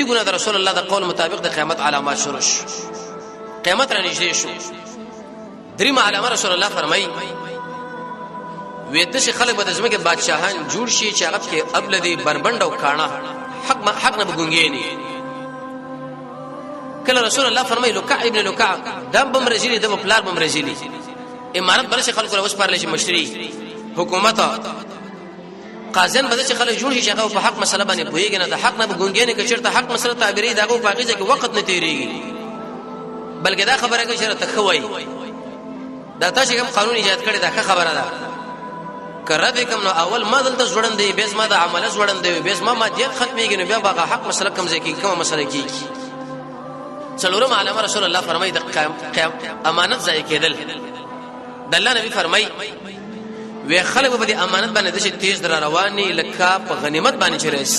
تی ګونه د رسول الله د قول مطابق د قیامت علامات شروع شو قیامت را نږدې شو دریم علامه رسول الله فرمایي وېته چې خلک به د ځمکې بادشاہان جوړ شي چې هغه کې ابلدي بربند او کاڼه حق نه بګونګېني کله رسول الله فرمایي لکع ابن لکع دم بمرزيلي د پلار بمرزيلي امارت بل شي خلکو اوس پرلې شي مشري حکومت قاضیان بده چې خلک جوړ شي هغه په حق مسله باندې پوهیږي نه د حق نه بګونګېني کې چیرته حق مسله تعبیري دغه په هغه کې وخت نه تیریږي بلکې دا خبره کوي چې ته خوای دا تاسو کوم قانون ایجاد کړی دا خبره ده کړه دې کوم نو اول ما دلته ژوند دی بیس ما د عمل ژوند دی بیس ما دې ختميږي نو بیا به حق مسله کوم ځکه کوم مسله کیږي څلورم علامه رسول الله فرمایي د امانت ځای کېدل د الله نبی فرمایي وی خلک په دې امانت باندې د تیز در رواني لکه په غنیمت باندې چرېس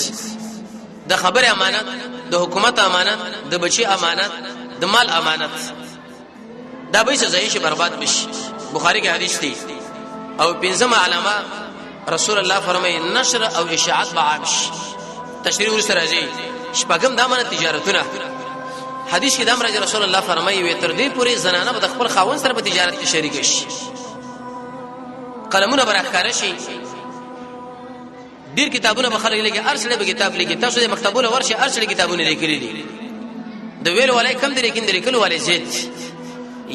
د خبره امانت د حکومت امانت د بچي امانت د مال امانت دا به څه ځای شي برباد بشي بخاری کې حدیث دی او پنځمه علامه رسول الله فرمایي نشر او اشاعت بعامش تشریح ورسره راځي شپږم د امانت تجارتونه حدیث کې د امر رسول الله فرمایي وي تر دې پورې زنانه به خپل خاوند سره په تجارت کې شریک شي قلمونه برخاره شي ډیر کتابونه به خلک لګي ارسله به کتاب لګي تاسو د مکتبونو ورشي ارسله کتابونه لیکلي دي د ویل ولای کم دي لیکن د لیکلو ولای زید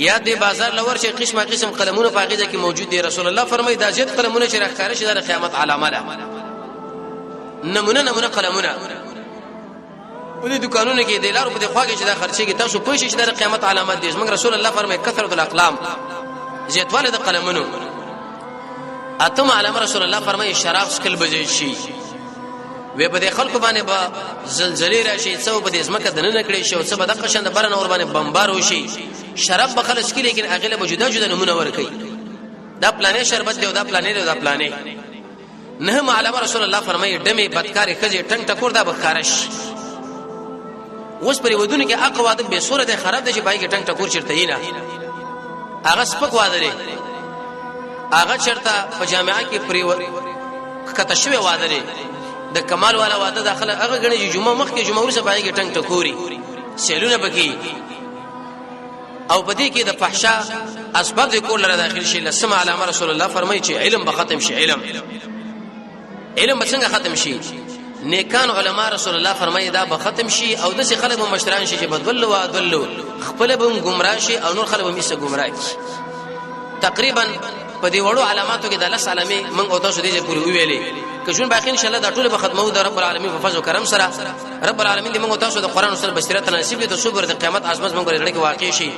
یا د بازار لور شي قسمه قسم قلمونه پاغیزه کې موجود دي رسول الله فرمایي دا زید قلمونه چې راخاره شي د قیامت علامه ده نمونه قلمونه په دې دکانونو کې د لارو په خواږه چې دا خرچي کې تاسو پوه شئ چې د قیامت علامات دي موږ رسول الله فرمایي کثرت الاقلام زیاتواله د قلمونو اتم علامه رسول الله فرمایي شراب سکل بجې شي وې په دې خلکو باندې با زلزلې راشي څو په دې ځمکه دنه نکړي شي او څه به د قشند برن اور باندې بمبار وشي شراب بخلص کی لیکن اغله به جدا نمونه ور کوي دا پلانې شربت دی او دا پلانې دی او دا پلانې نه علامه رسول الله فرمایي دمه بدکاری خځه ټنګ ټکور دا بخارش اوس پرې ودونه کې اقوا د به صورت خراب دي چې پای کې ټنګ ټکور چرته یې نه هغه سپک واده لري هغه چرته په جامعه کې پرې کته شوی واده لري د کمال والا واده داخله هغه غني جمعه مخ کې جمعه ورسره پای کې ټنګ ټکوري سیلونه بکی او بدی کې د فحشا اسباب ذکر لره داخل شي لسمه علامه رسول الله فرمایي چې علم به ختم شي علم به څنګه ختم شي نیکان علما رسول الله فرمایي دا به ختم شي او د څه خلک مشران شي چې بدل او عدل خپل به گمراه شي او نور خلک به میسه گمراه شي تقریبا په دې وړو علاماتو کې د الله سلامي من او تاسو دې پوری ویلې کښون باقي ان شاء الله دا ټول به ختمو د رب العالمین په فضل او کرم سره رب العالمین دې موږ تاسو د قران سره بصیرت نصیب دې د صبر د قیامت عظمت موږ لري کې واقع شي